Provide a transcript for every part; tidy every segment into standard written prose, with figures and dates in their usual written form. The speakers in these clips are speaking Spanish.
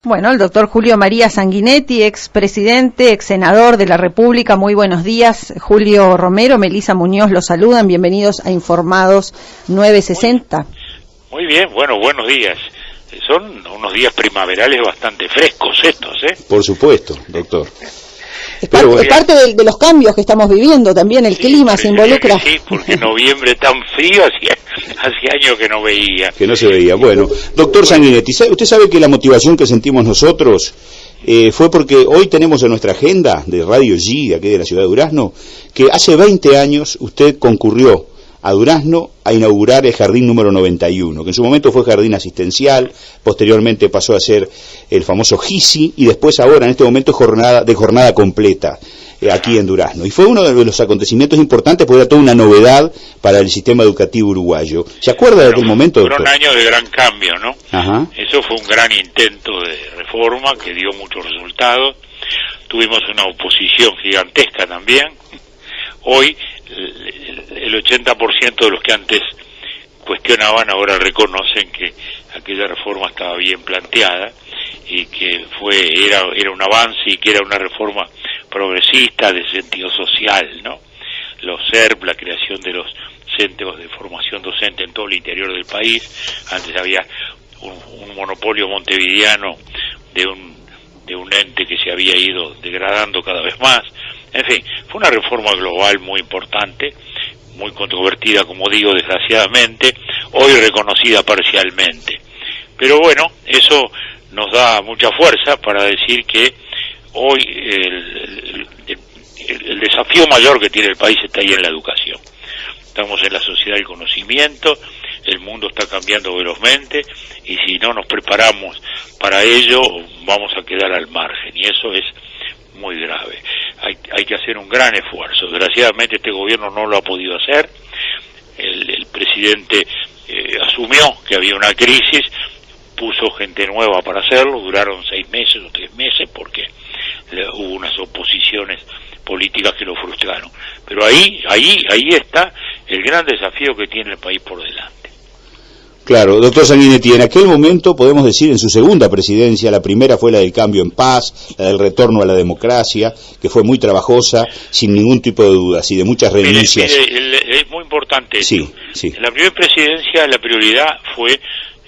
Bueno, el doctor Julio María Sanguinetti, expresidente, ex senador de la República. Muy buenos días. Julio Romero, Melisa Muñoz los saludan. Bienvenidos a Informados 960. Muy bien, bueno, buenos días. Son unos días primaverales bastante frescos estos, ¿eh? Por supuesto, doctor. Es parte de los cambios que estamos viviendo, también el clima se involucra. Sí, porque noviembre tan frío, hace años que no veía. Que no se veía. Bueno, doctor Sanguinetti, usted sabe que la motivación que sentimos nosotros fue porque hoy tenemos en nuestra agenda de Radio G, aquí de la ciudad de Durazno, que hace 20 años usted concurrió a Durazno a inaugurar el jardín número 91, que en su momento fue jardín asistencial, posteriormente pasó a ser el famoso GISI y después ahora en este momento es jornada completa aquí en Durazno. Y fue uno de los acontecimientos importantes porque era toda una novedad para el sistema educativo uruguayo. ¿Se acuerda de aquel momento, doctor? Fueron años de gran cambio, ¿no? Ajá. Eso fue un gran intento de reforma que dio muchos resultados. Tuvimos una oposición gigantesca también. Hoy el 80% de los que antes cuestionaban ahora reconocen que aquella reforma estaba bien planteada y que era un avance y que era una reforma progresista de sentido social, ¿no? Los CERP, la creación de los centros de formación docente en todo el interior del país. Antes había un monopolio montevideano de un ente que se había ido degradando cada vez más. En fin, fue una reforma global muy importante, muy controvertida, como digo, desgraciadamente, hoy reconocida parcialmente. Pero bueno, eso nos da mucha fuerza para decir que hoy el desafío mayor que tiene el país está ahí en la educación. Estamos en la sociedad del conocimiento, el mundo está cambiando velozmente y si no nos preparamos para ello vamos a quedar al margen y eso es muy grave. Hay que hacer un gran esfuerzo. Desgraciadamente este gobierno no lo ha podido hacer. El presidente asumió que había una crisis, puso gente nueva para hacerlo, duraron 6 meses o 3 meses porque hubo unas oposiciones políticas que lo frustraron. Pero ahí está el gran desafío que tiene el país por delante. Claro, doctor Sanguinetti, en aquel momento, podemos decir, en su segunda presidencia, la primera fue la del cambio en paz, la del retorno a la democracia, que fue muy trabajosa, sin ningún tipo de dudas y de muchas renuncias. Mire, es muy importante esto. Sí. En la primera presidencia la prioridad fue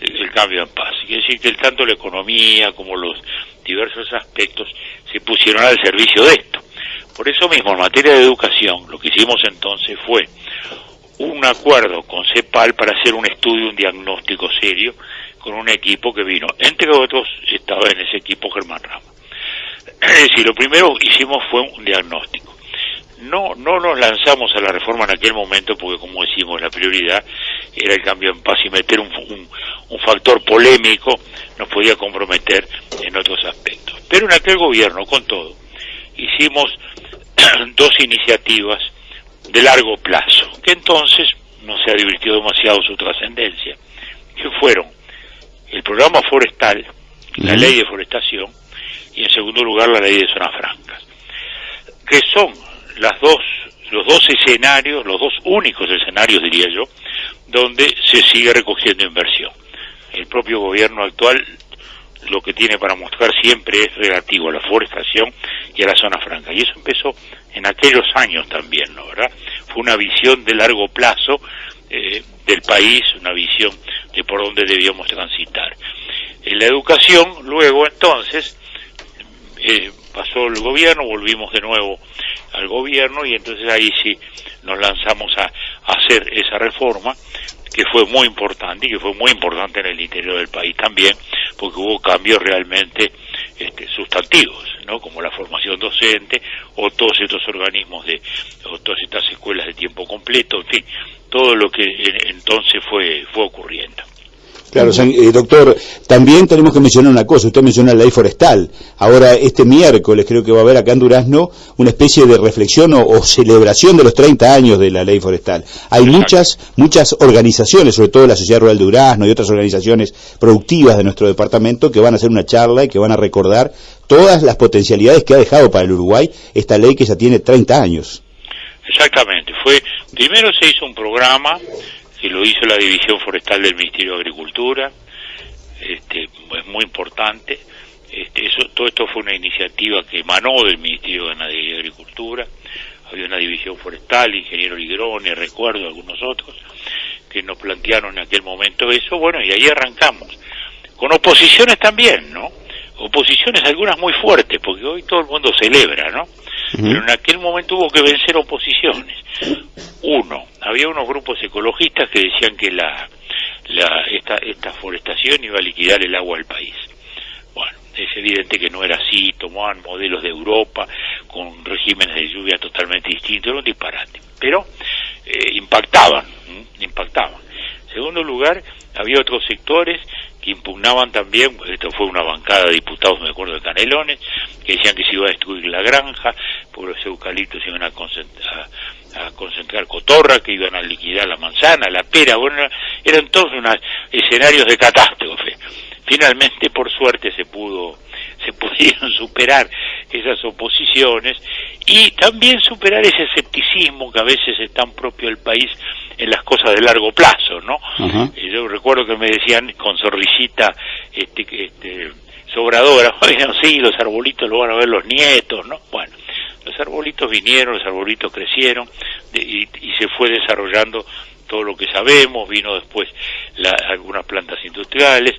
el cambio en paz. Quiere decir que tanto la economía como los diversos aspectos se pusieron al servicio de esto. Por eso mismo, en materia de educación, lo que hicimos entonces fue un acuerdo con CEPAL para hacer un estudio, un diagnóstico serio, con un equipo que vino. Entre otros, estaba en ese equipo Germán Rama. Es decir, lo primero que hicimos fue un diagnóstico. No nos lanzamos a la reforma en aquel momento porque, como decimos, la prioridad era el cambio en paz y meter un factor polémico nos podía comprometer en otros aspectos. Pero en aquel gobierno, con todo, hicimos 2 iniciativas de largo plazo, que entonces no se ha divirtió demasiado su trascendencia, que fueron el programa forestal, la ley de forestación, y en segundo lugar la ley de zonas francas, que son los dos escenarios, los 2 únicos escenarios, diría yo, donde se sigue recogiendo inversión. El propio gobierno actual lo que tiene para mostrar siempre es relativo a la forestación y a la zona franca, y eso empezó en aquellos años también, ¿no? ¿Verdad? Fue una visión de largo plazo del país, una visión de por dónde debíamos transitar. En la educación, luego entonces, pasó el gobierno, volvimos de nuevo al gobierno y entonces ahí sí nos lanzamos a hacer esa reforma que fue muy importante y que fue muy importante en el interior del país también, porque hubo cambios realmente sustantivos, ¿no? Como la formación docente o todos estos organismos o todas estas escuelas de tiempo completo, en fin, todo lo que entonces fue ocurriendo. Claro, doctor, también tenemos que mencionar una cosa, usted mencionó la ley forestal. Ahora, este miércoles creo que va a haber acá en Durazno una especie de reflexión o celebración de los 30 años de la ley forestal. Hay muchas organizaciones, sobre todo la Sociedad Rural de Durazno y otras organizaciones productivas de nuestro departamento, que van a hacer una charla y que van a recordar todas las potencialidades que ha dejado para el Uruguay esta ley que ya tiene 30 años. Exactamente, primero se hizo un programa que lo hizo la División Forestal del Ministerio de Agricultura, es muy importante, Todo esto fue una iniciativa que emanó del Ministerio de Ganadería y Agricultura. Había una división forestal, ingeniero Ligrone, recuerdo algunos otros, que nos plantearon en aquel momento eso, bueno, y ahí arrancamos. Con oposiciones también, ¿no? Oposiciones algunas muy fuertes, porque hoy todo el mundo celebra, ¿no? Pero en aquel momento hubo que vencer oposiciones. Había unos grupos ecologistas que decían que esta forestación iba a liquidar el agua del país. Bueno, es evidente que no era así, tomaban modelos de Europa con regímenes de lluvia totalmente distintos, era un disparate, pero impactaban. En segundo lugar, había otros sectores que impugnaban también, esto fue una bancada de diputados, me acuerdo, de Canelones, que decían que se iba a destruir la granja, porque los eucaliptos iban a concentrar cotorra, que iban a liquidar la manzana, la pera, bueno, eran todos unos escenarios de catástrofe. Finalmente, por suerte, se pudieron superar esas oposiciones y también superar ese escepticismo que a veces es tan propio del país en las cosas de largo plazo, ¿no? Yo recuerdo que me decían con sonrisita sobradora, bueno, sí, los arbolitos lo van a ver los nietos, ¿no? Bueno, los arbolitos vinieron, los arbolitos crecieron y se fue desarrollando todo lo que sabemos, vino después algunas plantas industriales,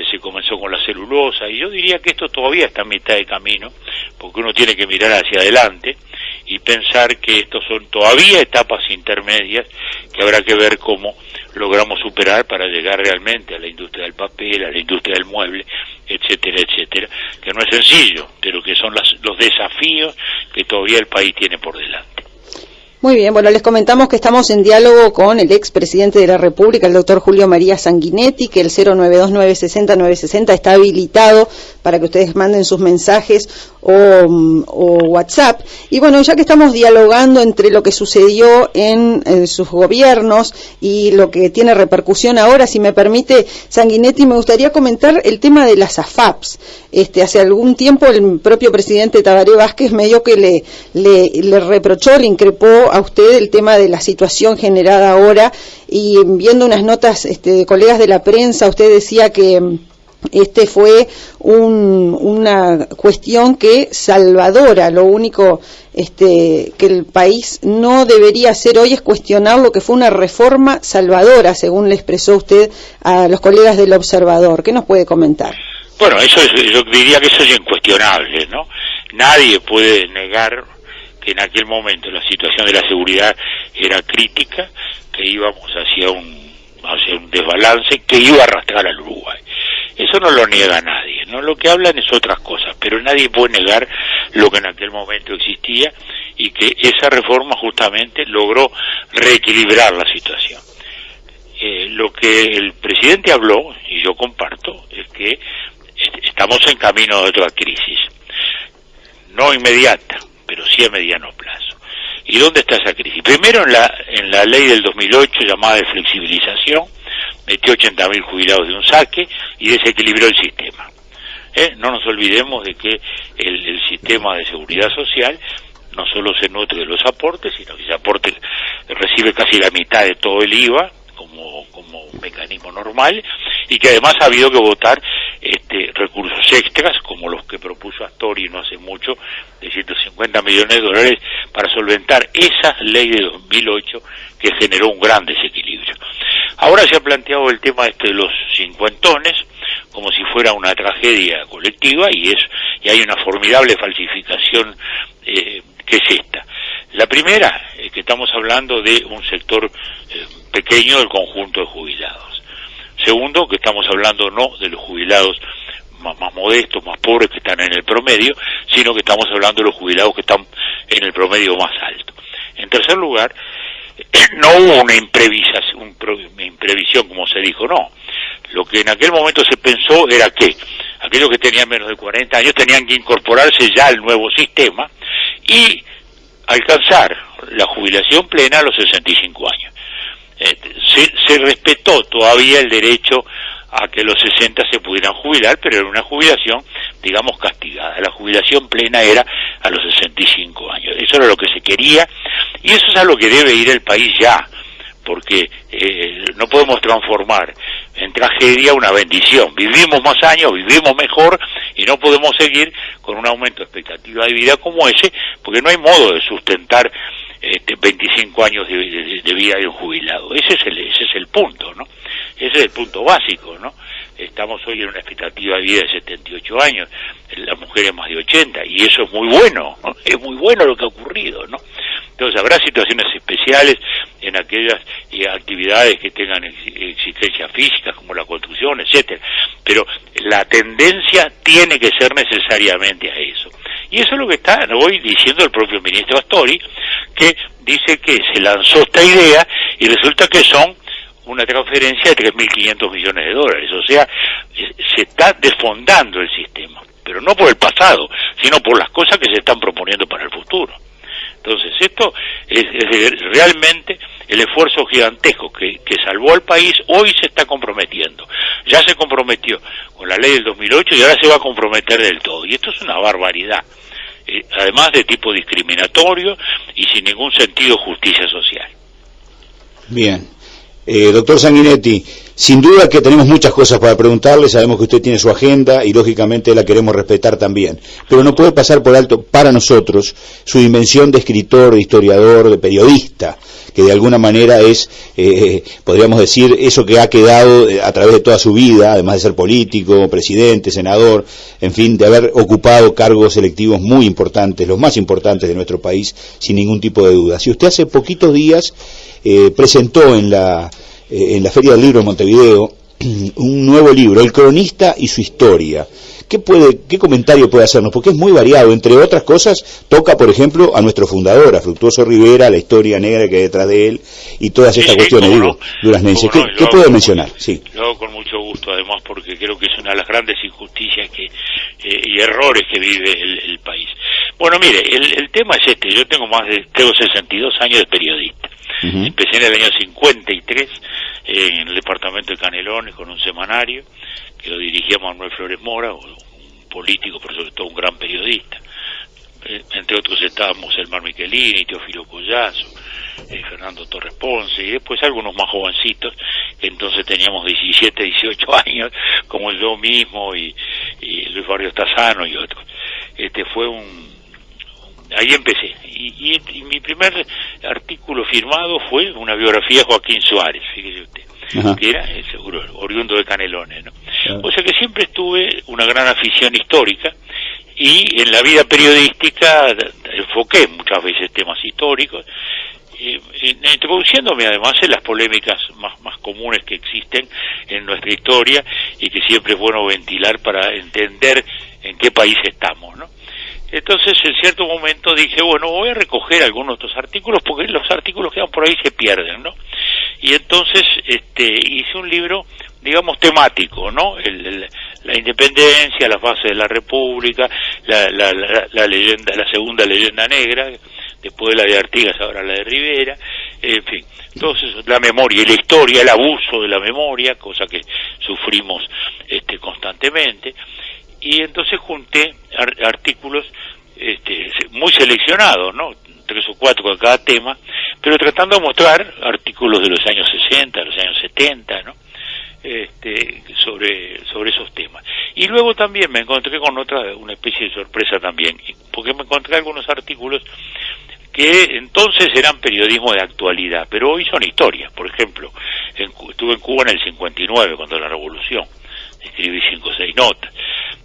se comenzó con la celulosa, y yo diría que esto todavía está a mitad de camino, porque uno tiene que mirar hacia adelante y pensar que estos son todavía etapas intermedias que habrá que ver cómo logramos superar para llegar realmente a la industria del papel, a la industria del mueble, etcétera, etcétera, que no es sencillo, pero que son los desafíos que todavía el país tiene por delante. Muy bien, bueno, les comentamos que estamos en diálogo con el expresidente de la República, el doctor Julio María Sanguinetti, que el 092-960-960 está habilitado para que ustedes manden sus mensajes o WhatsApp. Y bueno, ya que estamos dialogando entre lo que sucedió en sus gobiernos y lo que tiene repercusión ahora, si me permite, Sanguinetti, me gustaría comentar el tema de las AFAPs. Hace algún tiempo el propio presidente Tabaré Vázquez medio que le reprochó, le increpó a usted el tema de la situación generada ahora, y viendo unas notas de colegas de la prensa, usted decía que fue una cuestión que salvadora. Lo único que el país no debería hacer hoy es cuestionar lo que fue una reforma salvadora, según le expresó usted a los colegas del Observador. ¿Qué nos puede comentar? Bueno, yo diría que eso es incuestionable, ¿no? Nadie puede negar que en aquel momento la situación de la seguridad era crítica, que íbamos hacia un desbalance que iba a arrastrar al Uruguay. Eso no lo niega nadie, ¿no? Lo que hablan es otras cosas, pero nadie puede negar lo que en aquel momento existía y que esa reforma justamente logró reequilibrar la situación. Lo que el presidente habló, y yo comparto, es que estamos en camino de otra crisis, no inmediata, pero sí a mediano plazo. ¿Y dónde está esa crisis? Primero en la ley del 2008 llamada de flexibilización, metió 80.000 jubilados de un saque y desequilibró el sistema. No nos olvidemos de que el sistema de seguridad social no solo se nutre de los aportes, sino que ese aporte recibe casi la mitad de todo el IVA como un mecanismo normal, y que además ha habido que votar recursos extras como los que propuso Astori no hace mucho, de 150 millones de dólares para solventar esa ley de 2008 que generó un gran desequilibrio. Ahora se ha planteado el tema de los cincuentones como si fuera una tragedia colectiva, y hay una formidable falsificación que es esta. La primera es que estamos hablando de un sector pequeño del conjunto de jubilados. Segundo, que estamos hablando no de los jubilados más modestos, más pobres, que están en el promedio, sino que estamos hablando de los jubilados que están en el promedio más alto. En tercer lugar, no hubo una imprevisión como se dijo, no. Lo que en aquel momento se pensó era que aquellos que tenían menos de 40 años tenían que incorporarse ya al nuevo sistema y alcanzar la jubilación plena a los 65 años. Se respetó todavía el derecho a que los 60 se pudieran jubilar, pero era una jubilación, digamos, castigada. La jubilación plena era a los 65 años. Eso era lo que se quería, y eso es a lo que debe ir el país ya, porque no podemos transformar en tragedia una bendición. Vivimos más años, vivimos mejor y no podemos seguir con un aumento de expectativa de vida como ese, porque no hay modo de sustentar 25 años de vida de un jubilado. Ese es el punto, ¿no? Ese es el punto básico, ¿no? Estamos hoy en una expectativa de vida de 78 años, las mujeres más de 80, y eso es muy bueno, ¿no? Es muy bueno lo que ha ocurrido, ¿no? Entonces habrá situaciones especiales en aquellas actividades que tengan exigencias físicas, como la construcción, etcétera, pero la tendencia tiene que ser necesariamente a eso. Y eso es lo que está hoy diciendo el propio ministro Astori, que dice que se lanzó esta idea y resulta que son una transferencia de 3.500 millones de dólares, o sea, se está desfondando el sistema, pero no por el pasado, sino por las cosas que se están proponiendo para el futuro. Entonces, esto es realmente el esfuerzo gigantesco que salvó al país, hoy se está comprometiendo. Ya se comprometió con la ley del 2008 y ahora se va a comprometer del todo. Y esto es una barbaridad, además de tipo discriminatorio y sin ningún sentido de justicia social. Bien. Doctor Sanguinetti, sin duda que tenemos muchas cosas para preguntarle, sabemos que usted tiene su agenda y lógicamente la queremos respetar también, pero no puede pasar por alto para nosotros su dimensión de escritor, de historiador, de periodista, que de alguna manera es, podríamos decir, eso que ha quedado a través de toda su vida, además de ser político, presidente, senador, en fin, de haber ocupado cargos electivos muy importantes, los más importantes de nuestro país, sin ningún tipo de duda. Si usted hace poquitos días presentó en la Feria del Libro de Montevideo un nuevo libro, El Cronista y su historia. ¿Qué comentario puede hacernos? Porque es muy variado, entre otras cosas, toca, por ejemplo, a nuestro fundador, a Fructuoso Rivera, la historia negra que hay detrás de él, y todas estas cuestiones, digo, duraznenses. ¿Qué puede mencionar? Sí. Lo hago con mucho gusto, además, porque creo que es una de las grandes injusticias y errores que vive el país. Bueno, mire, el tema es este, yo tengo 62 años de periodista. Uh-huh. Empecé en el año 53 en el departamento de Canelones con un semanario que lo dirigía Manuel Flores Mora, un político, pero sobre todo un gran periodista. Entre otros estábamos Elmar Michelini, Teófilo Collazo, Fernando Torres Ponce, y después algunos más jovencitos, que entonces teníamos 17, 18 años, como yo mismo y Luis Barrios Tazano y otros. Ahí empecé, y mi primer artículo firmado fue una biografía de Joaquín Suárez, fíjese usted. Ajá. Que era, seguro, oriundo de Canelones, ¿no? Ajá. O sea que siempre tuve una gran afición histórica, y en la vida periodística enfoqué muchas veces temas históricos, introduciéndome además en las polémicas más comunes que existen en nuestra historia, y que siempre es bueno ventilar para entender en qué país estamos, ¿no? Entonces, en cierto momento dije, bueno, voy a recoger algunos de estos artículos, porque los artículos que van por ahí se pierden, ¿no? Y entonces hice un libro, digamos, temático, ¿no? La independencia, las bases de la República, la leyenda, la segunda leyenda negra, después de la de Artigas, ahora la de Rivera, en fin, entonces la memoria y la historia, el abuso de la memoria, cosa que sufrimos constantemente. Y entonces junté artículos muy seleccionados, ¿no? 3 o 4 de cada tema, pero tratando de mostrar artículos de los años 60, de los años 70, ¿no? Sobre esos temas. Y luego también me encontré con una especie de sorpresa también, porque me encontré algunos artículos que entonces eran periodismo de actualidad, pero hoy son historias. Por ejemplo, estuve en Cuba en el 59, cuando la revolución, escribí 5 o 6 notas.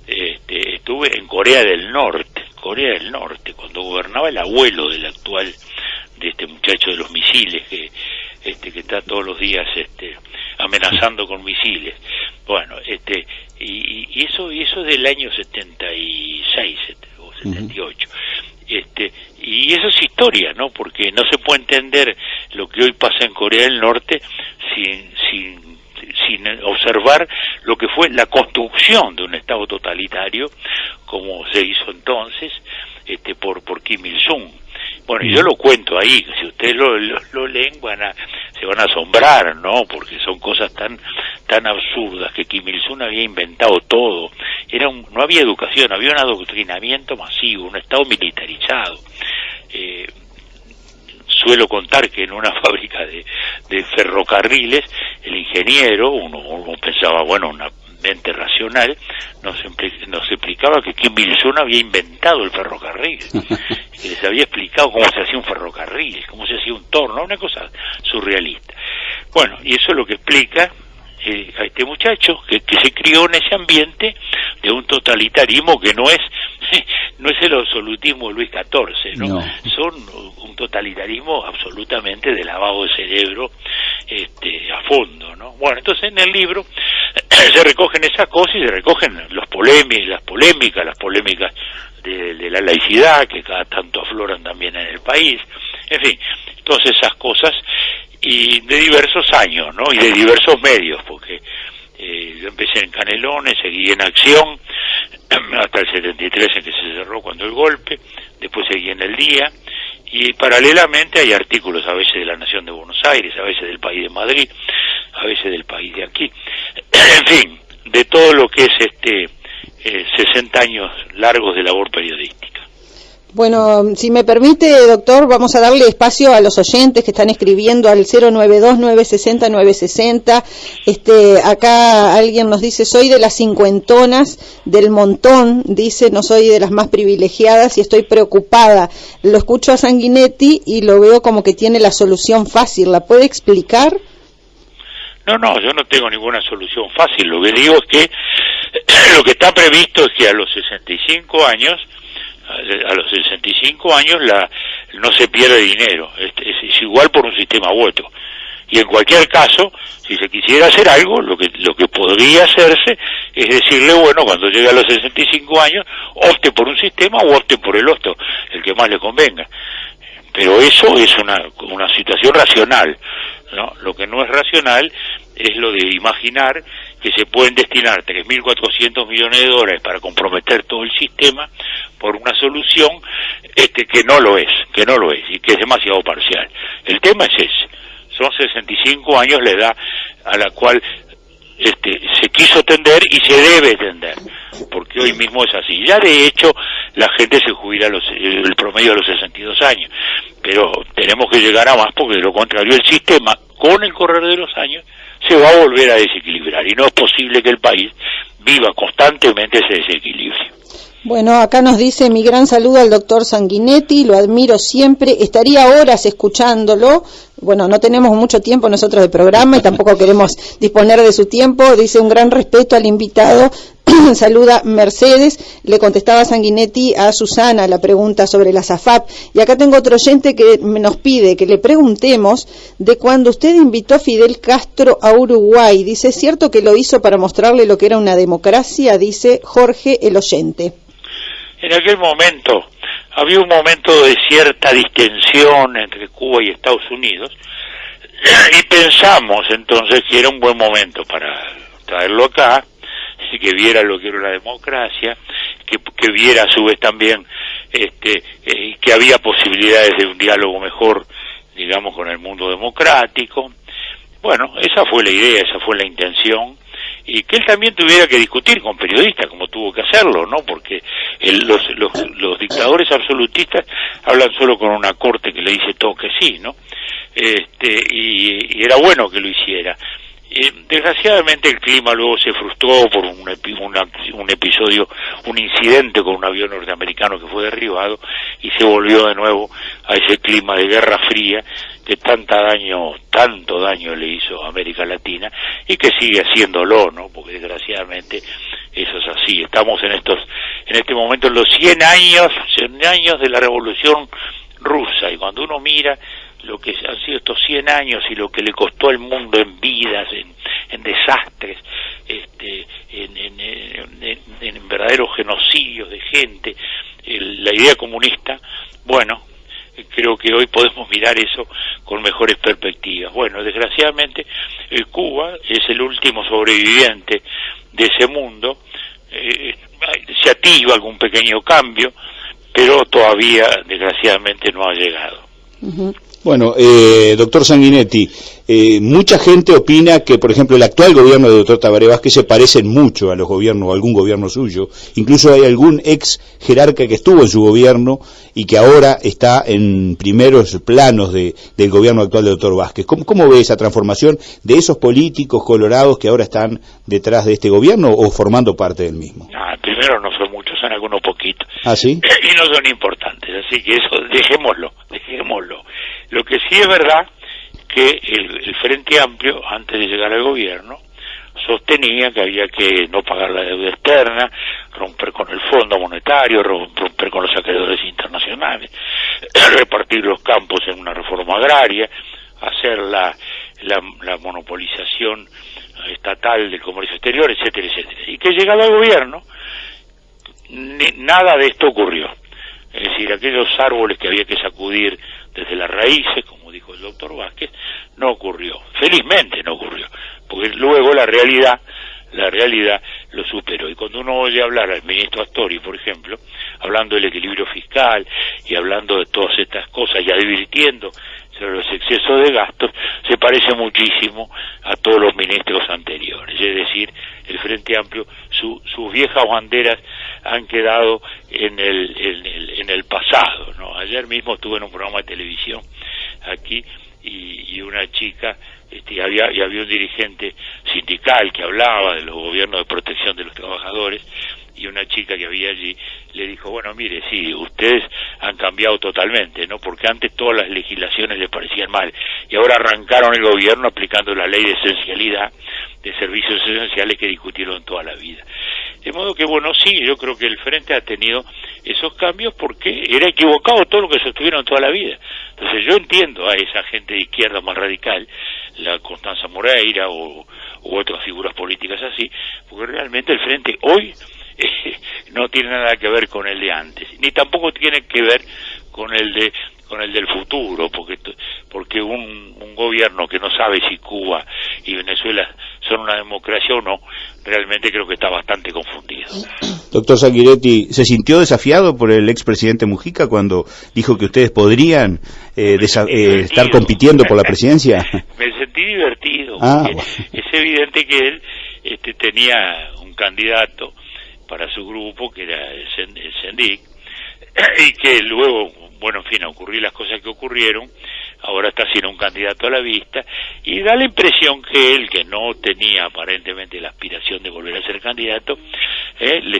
Estuve en Corea del Norte, cuando gobernaba el abuelo del actual, de este muchacho de los misiles, que está todos los días amenazando con misiles. Bueno, y eso es del año 76 o 78. Y eso es historia, ¿no? Porque no se puede entender lo que hoy pasa en Corea del Norte sin observar lo que fue la construcción de un Estado totalitario, como se hizo entonces por Kim Il-sung. Bueno, y yo lo cuento ahí, si ustedes lo leen se van a asombrar, ¿no? Porque son cosas tan absurdas, que Kim Il-sung había inventado todo. No había educación, había un adoctrinamiento masivo, un Estado militarizado. suelo contar que en una fábrica de ferrocarriles, el ingeniero, uno pensaba, bueno, una mente racional, nos explicaba que Kim Il-sung había inventado el ferrocarril, que les había explicado cómo se hacía un ferrocarril, cómo se hacía un torno, una cosa surrealista. Bueno, y eso es lo que explica a este muchacho que se crió en ese ambiente de un totalitarismo que no es el absolutismo de Luis XIV, ¿no? Son un totalitarismo absolutamente de lavado de cerebro a fondo, ¿no? Bueno, entonces en el libro se recogen esas cosas y se recogen las polémicas de la laicidad que cada tanto afloran también en el país, en fin, todas esas cosas, y de diversos años, ¿no? Y de diversos medios, porque yo empecé en Canelones, seguí en Acción hasta el 73 en que se cerró cuando el golpe, después seguí en El Día, y paralelamente hay artículos a veces de La Nación de Buenos Aires, a veces del País de Madrid, a veces del País de aquí, en fin, de todo lo que es 60 años largos de labor periodística. Bueno, si me permite, doctor, vamos a darle espacio a los oyentes que están escribiendo al 092-960-960. Acá alguien nos dice, soy de las cincuentonas del montón, dice, no soy de las más privilegiadas y estoy preocupada. Lo escucho a Sanguinetti y lo veo como que tiene la solución fácil. ¿La puede explicar? No, yo no tengo ninguna solución fácil. Lo que digo es que lo que está previsto es que a los 65 años no se pierde dinero, es igual por un sistema u otro. Y en cualquier caso, si se quisiera hacer algo, lo que podría hacerse es decirle, bueno, cuando llegue a los 65 años, opte por un sistema o opte por el otro, el que más le convenga. Pero eso es una situación racional, ¿no? Lo que no es racional es lo de imaginar que se pueden destinar 3.400 millones de dólares para comprometer todo el sistema por una solución que no lo es y que es demasiado parcial. El tema es ese, son 65 años la edad a la cual se quiso tender y se debe tender, porque hoy mismo es así. Ya de hecho la gente se jubila el promedio a los 62 años, pero tenemos que llegar a más, porque de lo contrario el sistema con el correr de los años se va a volver a desequilibrar y no es posible que el país viva constantemente ese desequilibrio. Bueno, acá nos dice mi gran saludo al doctor Sanguinetti, lo admiro siempre, estaría horas escuchándolo. Bueno, no tenemos mucho tiempo nosotros de programa y tampoco queremos disponer de su tiempo. Dice un gran respeto al invitado. Saluda Mercedes, le contestaba Sanguinetti a Susana la pregunta sobre la SAFAP. Y acá tengo otro oyente que nos pide que le preguntemos de cuando usted invitó a Fidel Castro a Uruguay. Dice, ¿es cierto que lo hizo para mostrarle lo que era una democracia? Dice Jorge, el oyente. En aquel momento había un momento de cierta distensión entre Cuba y Estados Unidos y pensamos entonces que era un buen momento para traerlo acá, que viera lo que era una democracia, que viera a su vez también que había posibilidades de un diálogo mejor, digamos, con el mundo democrático. Bueno, esa fue la idea, esa fue la intención, y que él también tuviera que discutir con periodistas, como tuvo que hacerlo, ¿no? Porque los dictadores absolutistas hablan solo con una corte que le dice todo que sí, ¿no? Y era bueno que lo hiciera. Desgraciadamente el clima luego se frustró por un episodio, un incidente con un avión norteamericano que fue derribado, y se volvió de nuevo a ese clima de Guerra Fría que tanto daño le hizo a América Latina y que sigue haciéndolo, ¿no? Porque desgraciadamente eso es así. Estamos en este momento en los 100 años de la Revolución Rusa, y cuando uno mira lo que han sido estos 100 años y lo que le costó al mundo en vidas, en desastres, en verdaderos genocidios de gente, la idea comunista, bueno, creo que hoy podemos mirar eso con mejores perspectivas. Bueno, desgraciadamente Cuba es el último sobreviviente de ese mundo, se atisba algún pequeño cambio, pero todavía desgraciadamente no ha llegado. Bueno, doctor Sanguinetti, mucha gente opina que, por ejemplo, el actual gobierno del doctor Tabaré Vázquez se parecen mucho a los gobiernos, o algún gobierno suyo. Incluso hay algún ex jerarca que estuvo en su gobierno y que ahora está en primeros planos del gobierno actual del doctor Vázquez. ¿Cómo ve esa transformación de esos políticos colorados que ahora están detrás de este gobierno o formando parte del mismo? Primero no son muchos, son algunos poquitos. ¿Ah, sí? Y no son importantes, así que eso dejémoslo. Lo que sí es verdad que el Frente Amplio, antes de llegar al gobierno, sostenía que había que no pagar la deuda externa, romper con el Fondo Monetario, romper con los acreedores internacionales, repartir los campos en una reforma agraria, hacer la monopolización estatal del comercio exterior, etcétera, etcétera. Y que llegado al gobierno, nada de esto ocurrió. Es decir, aquellos árboles que había que sacudir desde las raíces, como dijo el doctor Vázquez, no ocurrió. Felizmente no ocurrió, porque luego la realidad lo superó. Y cuando uno oye hablar al ministro Astori, por ejemplo, hablando del equilibrio fiscal y hablando de todas estas cosas y advirtiendo sobre los excesos de gastos, se parece muchísimo a todos los ministros anteriores. Es decir, el Frente Amplio, sus viejas banderas han quedado en el pasado, ¿no? Ayer mismo estuve en un programa de televisión aquí y una chica, había un dirigente sindical que hablaba de los gobiernos de protección de los trabajadores, y una chica que había allí le dijo, bueno, mire, sí, ustedes han cambiado totalmente, ¿no? Porque antes todas las legislaciones les parecían mal, y ahora arrancaron el gobierno aplicando la ley de esencialidad, de servicios esenciales que discutieron toda la vida. De modo que, bueno, sí, yo creo que el Frente ha tenido esos cambios porque era equivocado todo lo que sostuvieron toda la vida. Entonces yo entiendo a esa gente de izquierda más radical, la Constanza Moreira u otras figuras políticas así, porque realmente el Frente hoy no tiene nada que ver con el de antes, ni tampoco tiene que ver con el del futuro, porque un gobierno que no sabe si Cuba y Venezuela son una democracia o no, realmente creo que está bastante confundido. Doctor Sanguinetti, ¿se sintió desafiado por el expresidente Mujica cuando dijo que ustedes podrían estar compitiendo por la presidencia? Me sentí divertido. Bueno. Es evidente que él tenía un candidato para su grupo, que era el Sendic, y que luego, bueno, en fin, ocurrieron las cosas que ocurrieron, ahora está siendo un candidato a la vista, y da la impresión que él, que no tenía aparentemente la aspiración de volver a ser candidato, le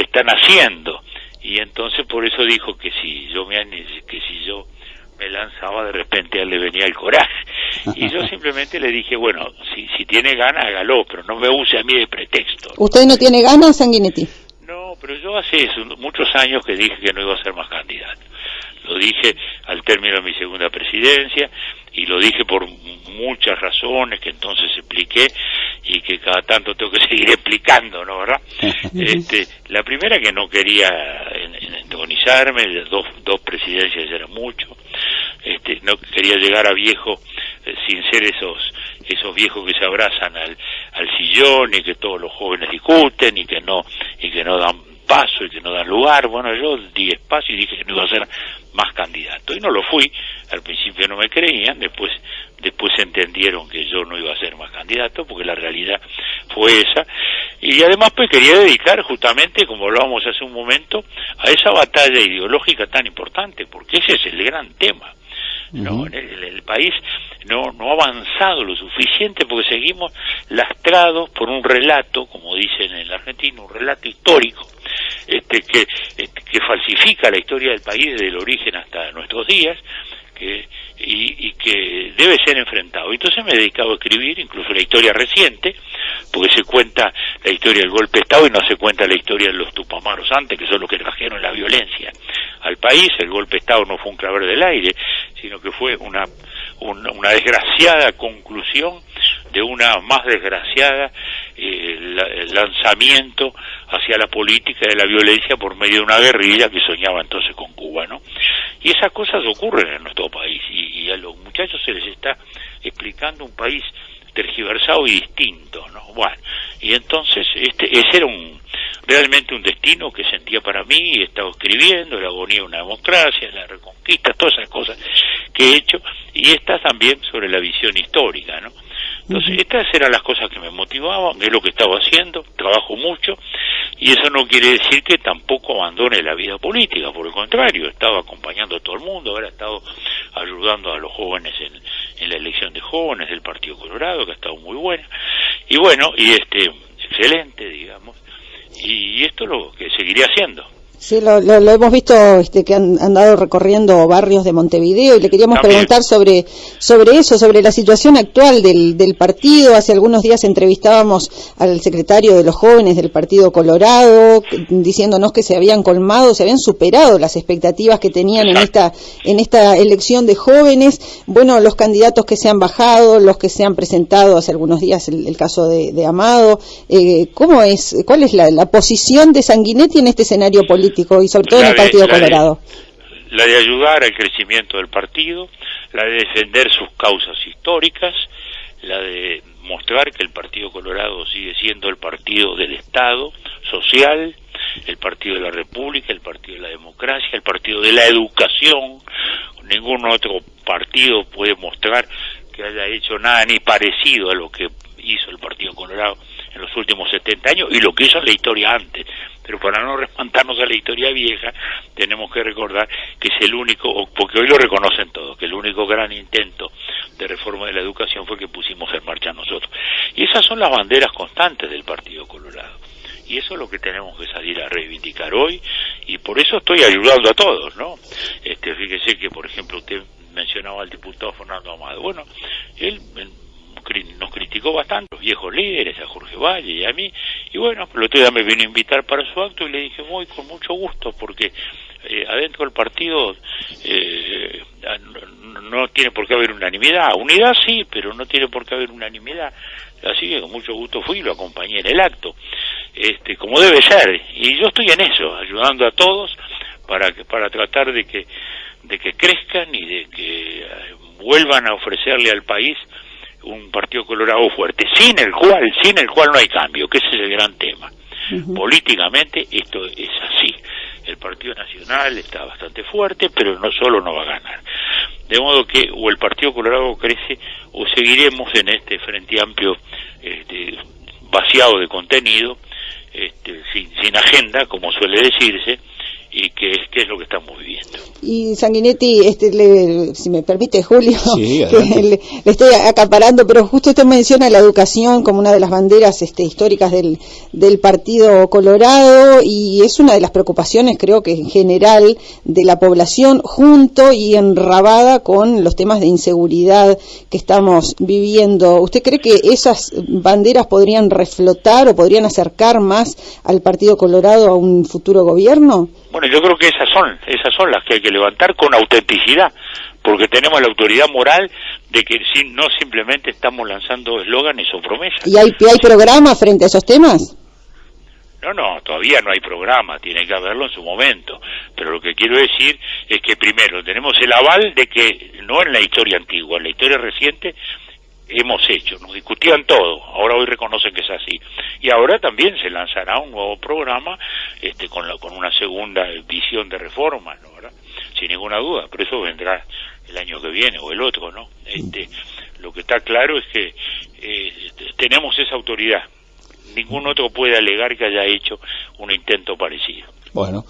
están haciendo, y entonces por eso dijo que si yo me lanzaba, de repente a él le venía el coraje, y yo simplemente le dije, bueno, si tiene ganas, hágalo, pero no me use a mí de pretexto. ¿Usted no tiene ganas, Sanguinetti? No, pero yo hace muchos años que dije que no iba a ser más candidato. Lo dije al término de mi segunda presidencia, y lo dije por muchas razones que entonces expliqué y que cada tanto tengo que seguir explicando, ¿no, verdad? La primera, que no quería entonizarme, dos presidencias era mucho, no quería llegar a viejo sin ser esos viejos que se abrazan al sillón y que todos los jóvenes discuten y que no dan paso y que no dan lugar. Bueno, yo di espacio y dije que no iba a ser más candidato, y no lo fui. Al principio no me creían, después entendieron que yo no iba a ser más candidato, porque la realidad fue esa, y además pues quería dedicar justamente, como hablábamos hace un momento, a esa batalla ideológica tan importante, porque ese es el gran tema. No, el país no ha avanzado lo suficiente porque seguimos lastrados por un relato, como dicen en la Argentina, un relato histórico, que falsifica la historia del país desde el origen hasta nuestros días, y que debe ser enfrentado. Entonces me he dedicado a escribir incluso la historia reciente, porque se cuenta la historia del golpe de Estado y no se cuenta la historia de los Tupamaros antes, que son los que trajeron la violencia al país. El golpe de Estado no fue un clavel del aire, sino que fue una desgraciada conclusión de una más desgraciada lanzamiento hacia la política de la violencia por medio de una guerrilla que soñaba entonces con Cuba, ¿no? Y esas cosas ocurren en nuestro país, y a los muchachos se les está explicando un país tergiversado y distinto, ¿no? Bueno, y entonces ese era realmente un destino que sentía para mí, y he estado escribiendo La agonía de una democracia, La reconquista, todas esas cosas que he hecho, y estas también sobre la visión histórica, ¿no? Entonces, estas eran las cosas que me motivaban, es lo que estaba haciendo, trabajo mucho, y eso no quiere decir que tampoco abandone la vida política, por el contrario, estaba acompañando a todo el mundo, ahora he estado ayudando a los jóvenes en la elección de jóvenes del Partido Colorado, que ha estado muy buena, y bueno, y excelente, digamos, y esto es lo que seguiré haciendo. Sí, lo hemos visto que han andado recorriendo barrios de Montevideo, y le queríamos preguntar sobre eso, sobre la situación actual del partido. Hace algunos días entrevistábamos al secretario de los jóvenes del Partido Colorado, diciéndonos que se habían superado las expectativas que tenían en esta elección de jóvenes. Bueno, los candidatos que se han bajado, los que se han presentado hace algunos días, el caso de Amado, ¿cuál es la posición de Sanguinetti en este escenario político? Y sobre todo en el Partido Colorado. La de ayudar al crecimiento del partido, la de defender sus causas históricas, la de mostrar que el Partido Colorado sigue siendo el partido del Estado social, el partido de la República, el partido de la democracia, el partido de la educación. Ningún otro partido puede mostrar que haya hecho nada ni parecido a lo que hizo el Partido Colorado en los últimos 70 años y lo que hizo en la historia antes. Pero para no remontarnos a la historia vieja, tenemos que recordar que es el único, porque hoy lo reconocen todos, que el único gran intento de reforma de la educación fue que pusimos en marcha nosotros. Y esas son las banderas constantes del Partido Colorado. Y eso es lo que tenemos que salir a reivindicar hoy, y por eso estoy ayudando a todos, ¿no? Fíjese que, por ejemplo, usted mencionaba al diputado Fernando Amado. Bueno, él nos criticó bastante, los viejos líderes, a Jorge Valle y a mí, y bueno, el otro día me vino a invitar para su acto y le dije, voy con mucho gusto, porque adentro del partido no tiene por qué haber unanimidad, unidad sí, pero no tiene por qué haber unanimidad, así que con mucho gusto fui y lo acompañé en el acto, como debe ser, y yo estoy en eso, ayudando a todos para tratar de que crezcan y de que vuelvan a ofrecerle al país un Partido Colorado fuerte, sin el cual no hay cambio, que ese es el gran tema. Políticamente esto es así. El Partido Nacional está bastante fuerte, pero no solo no va a ganar. De modo que o el Partido Colorado crece o seguiremos en este Frente Amplio vaciado de contenido, sin agenda, como suele decirse, y que es lo que estamos viviendo. Y Sanguinetti, si me permite, Julio, sí, que le estoy acaparando, pero justo usted menciona la educación como una de las banderas históricas del Partido Colorado, y es una de las preocupaciones, creo que en general, de la población, junto y enrabada con los temas de inseguridad que estamos viviendo. ¿Usted cree que esas banderas podrían reflotar o podrían acercar más al Partido Colorado a un futuro gobierno? Bueno, yo creo que esas son las que hay que levantar con autenticidad, porque tenemos la autoridad moral de que no simplemente estamos lanzando eslóganes o promesas. ¿Y hay programa frente a esos temas? No, todavía no hay programa, tiene que haberlo en su momento, pero lo que quiero decir es que primero tenemos el aval de que no en la historia antigua, en la historia reciente hemos hecho, nos discutían todo, ahora hoy reconocen que es así, y ahora también se lanzará un nuevo programa con una segunda visión de reforma, ¿no? ¿Verdad? Sin ninguna duda, pero eso vendrá el año que viene o el otro, ¿no? Lo que está claro es que tenemos esa autoridad, ningún otro puede alegar que haya hecho un intento parecido. Bueno,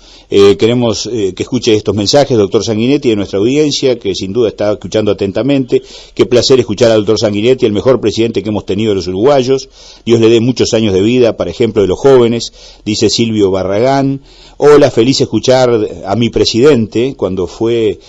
queremos que escuche estos mensajes, doctor Sanguinetti, de nuestra audiencia, que sin duda está escuchando atentamente. Qué placer escuchar al doctor Sanguinetti, el mejor presidente que hemos tenido los uruguayos. Dios le dé muchos años de vida, para ejemplo de los jóvenes, dice Silvio Barragán. Hola, feliz escuchar a mi presidente cuando fue...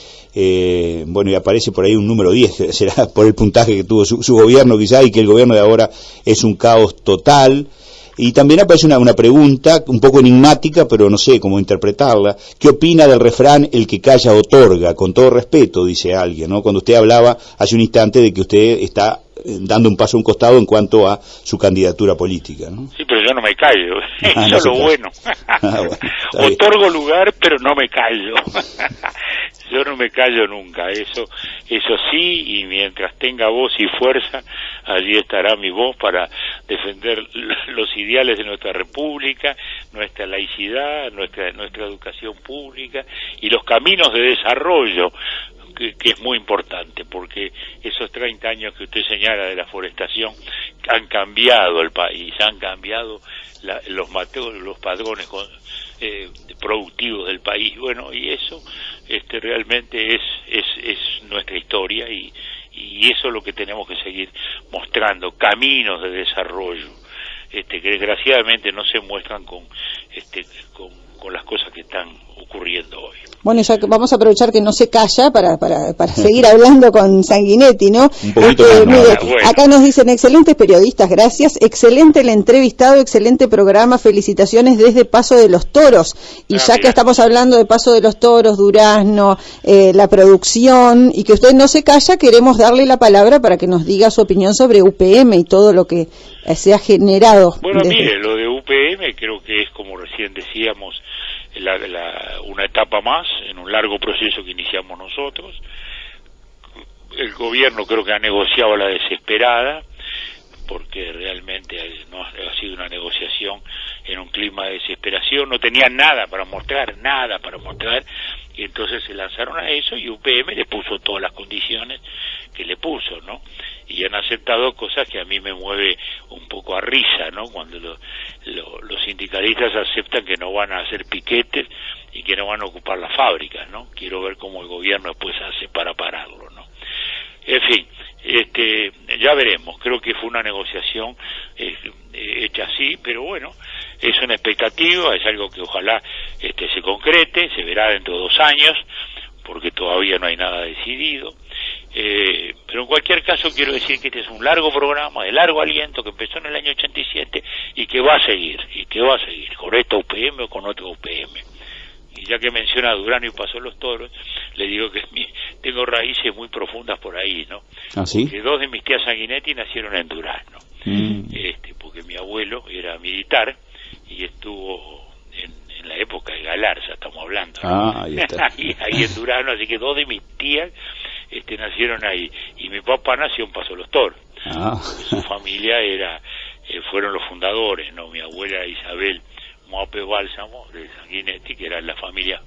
bueno, y aparece por ahí un número 10, será por el puntaje que tuvo su gobierno quizá, y que el gobierno de ahora es un caos total. Y también aparece una pregunta un poco enigmática, pero no sé cómo interpretarla. ¿Qué opina del refrán "el que calla otorga"? Con todo respeto, dice alguien, ¿no? Cuando usted hablaba hace un instante de que usted está dando un paso a un costado en cuanto a su candidatura política, ¿no? Sí, pero yo no me callo, eso es lo bueno. Otorgo lugar, pero no me callo. Yo no me callo nunca, eso sí, y mientras tenga voz y fuerza, allí estará mi voz para defender los ideales de nuestra república, nuestra laicidad, nuestra educación pública y los caminos de desarrollo, que es muy importante, porque esos 30 años que usted señala de la forestación han cambiado el país, han cambiado los padrones productivos del país, bueno, y eso realmente es nuestra historia, y eso es lo que tenemos que seguir mostrando, caminos de desarrollo, que desgraciadamente no se muestran con las cosas que están ocurriendo hoy. Bueno, ya que vamos a aprovechar que no se calla para seguir hablando con Sanguinetti, ¿no? Un poquito más, mire, bueno. Acá nos dicen, excelentes periodistas, gracias, excelente el entrevistado, excelente programa, felicitaciones desde Paso de los Toros. Y ya que estamos hablando de Paso de los Toros, Durazno, la producción, y que usted no se calla, queremos darle la palabra para que nos diga su opinión sobre UPM y todo lo que se ha generado. Bueno, mire, lo de UPM creo que es, como recién decíamos, una etapa más en un largo proceso que iniciamos nosotros. El gobierno creo que ha negociado a la desesperada, porque realmente no ha sido una negociación en un clima de desesperación, no tenían nada para mostrar, y entonces se lanzaron a eso, y UPM le puso todas las condiciones que le puso, ¿no? Y han aceptado cosas que a mí me mueve un poco a risa, ¿no? Cuando los sindicalistas aceptan que no van a hacer piquetes y que no van a ocupar las fábricas, ¿no? Quiero ver cómo el gobierno después hace para pararlo, ¿no? En fin, ya veremos. Creo que fue una negociación hecha así, pero bueno, es una expectativa, es algo que ojalá se concrete, se verá dentro de 2 años, porque todavía no hay nada decidido. Pero en cualquier caso quiero decir que este es un largo programa, de largo aliento, que empezó en el año 87 y que va a seguir, con esta UPM o con otra UPM. Y ya que menciona Durazno y Paso de los Toros, le digo que tengo raíces muy profundas por ahí, ¿no? ¿Ah, sí? Porque 2 de mis tías Sanguinetti nacieron en Durazno, porque mi abuelo era militar y estuvo en la época de Galarza, estamos hablando, ¿no? Ahí está. ahí en Durazno, así que 2 de mis tías nacieron ahí, y mi papá nació en Paso de los Toros. Su familia fueron los fundadores, ¿no? Mi abuela Isabel Moape Bálsamo de Sanguinetti, que eran las familias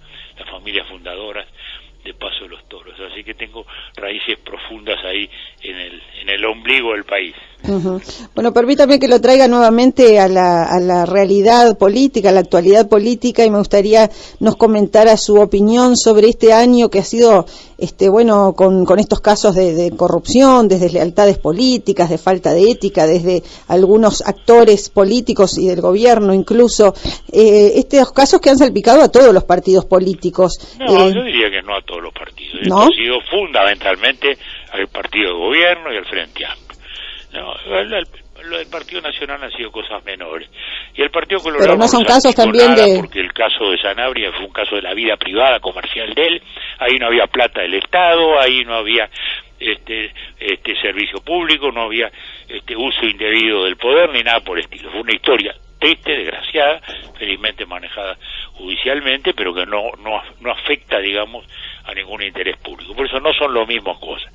fundadoras de Paso de los Toros, así que tengo raíces profundas ahí en el ombligo del país. Bueno, permítame que lo traiga nuevamente a la realidad política, a la actualidad política, y me gustaría nos comentara su opinión sobre este año que ha sido, bueno, con estos casos de corrupción, de deslealtades políticas, de falta de ética, desde algunos actores políticos y del gobierno incluso, estos casos que han salpicado a todos los partidos políticos. No, yo diría que no a todos los partidos. ¿No? Esto ha sido fundamentalmente al partido de gobierno y al Frente Amplio. No, lo del Partido Nacional han sido cosas menores. Y el Partido Colorado... Pero no son casos también de... Porque el caso de Sanabria fue un caso de la vida privada, comercial de él. Ahí no había plata del Estado, ahí no había servicio público, no había uso indebido del poder, ni nada por el estilo. Fue una historia triste, desgraciada, felizmente manejada judicialmente, pero que no afecta, digamos, a ningún interés público. Por eso no son las mismas cosas.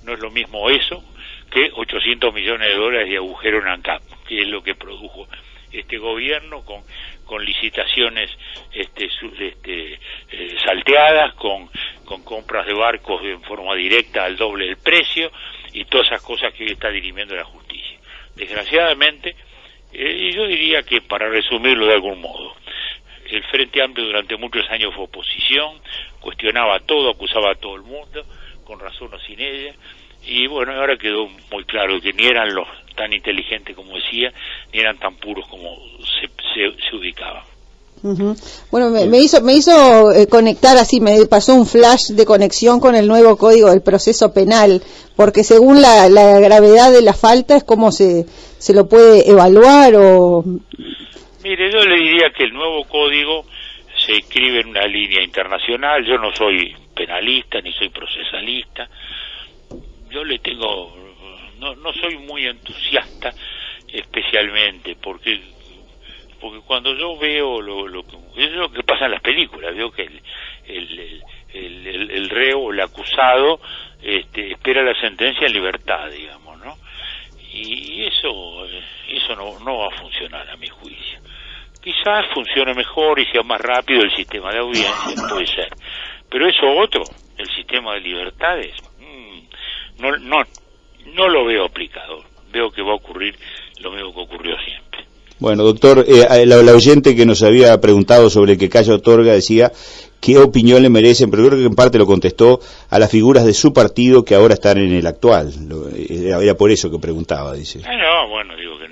No es lo mismo eso que 800 millones de dólares de agujero en ANCAP, que es lo que produjo este gobierno con licitaciones salteadas, con compras de barcos en forma directa al doble del precio, y todas esas cosas que hoy está dirimiendo la justicia. Desgraciadamente, y yo diría que, para resumirlo de algún modo, el Frente Amplio durante muchos años fue oposición, cuestionaba todo, acusaba a todo el mundo, con razón o sin ella, y bueno, ahora quedó muy claro que ni eran los tan inteligentes como decía, ni eran tan puros como se ubicaban. Bueno, me hizo conectar así, me pasó un flash de conexión con el nuevo Código del Proceso Penal, porque según la gravedad de la falta es como se lo puede evaluar o... Mire, yo le diría que el nuevo código se inscribe en una línea internacional. Yo no soy penalista ni soy procesalista. Yo no soy muy entusiasta, especialmente porque porque cuando yo veo lo que pasa en las películas, veo que el reo o el acusado espera la sentencia en libertad, digamos, ¿no? Y eso no va a funcionar a mi juicio. Quizás funcione mejor y sea más rápido el sistema de audiencia, puede ser, pero eso otro, el sistema de libertades, no lo veo aplicado. Veo que va a ocurrir lo mismo que ocurrió siempre. Bueno, doctor, la oyente que nos había preguntado sobre que Calle otorga decía qué opinión le merecen, pero creo que en parte lo contestó, a las figuras de su partido que ahora están en el actual. Era por eso que preguntaba, dice. Bueno, digo que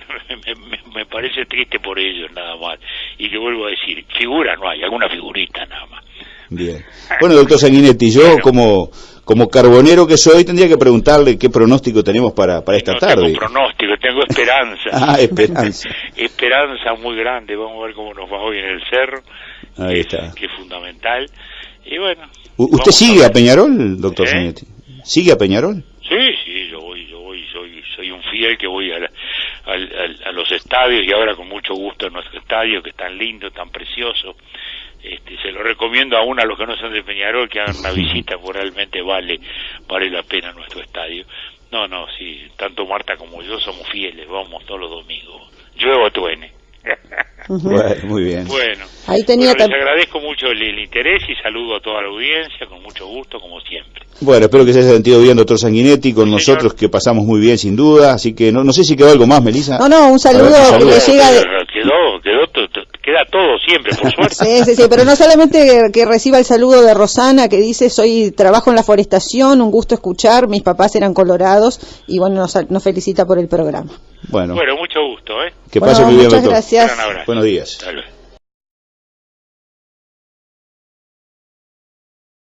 me parece triste por ellos nada más. Y que vuelvo a decir, figuras no hay, alguna figurita nada más. Bien. Bueno, doctor Sanguinetti, yo como carbonero que soy, tendría que preguntarle qué pronóstico tenemos para esta tarde. No tengo pronóstico, tengo esperanza. Esperanza. Esperanza muy grande, vamos a ver cómo nos va hoy en el cerro. Ahí está. Que es fundamental. Y bueno. ¿Usted sigue a Peñarol, doctor Sanguinetti? ¿Sigue a Peñarol? Sí, yo voy, soy un fiel que voy a los estadios y ahora con mucho gusto en nuestro estadio, que es tan lindo, tan precioso. Se lo recomiendo aún a los que no son de Peñarol que hagan una visita, porque realmente vale la pena nuestro estadio. Sí, tanto Marta como yo somos fieles, vamos todos los domingos, llueva o truene. Bueno, muy bien. Bueno, les agradezco mucho el interés y saludo a toda la audiencia, con mucho gusto, como siempre. Bueno, espero que se haya sentido bien, doctor Sanguinetti, con nosotros, que pasamos muy bien, sin duda, así que no sé si quedó algo más, Melissa. No, un saludo que le llega Queda todo siempre, por suerte. Sí, pero no solamente que reciba el saludo de Rosana, que dice, trabajo en la forestación, un gusto escuchar, mis papás eran colorados, y bueno, nos felicita por el programa. Bueno, mucho gusto, Que pase muy bien, doctor. Muchas gracias. Buenos días. Tal vez.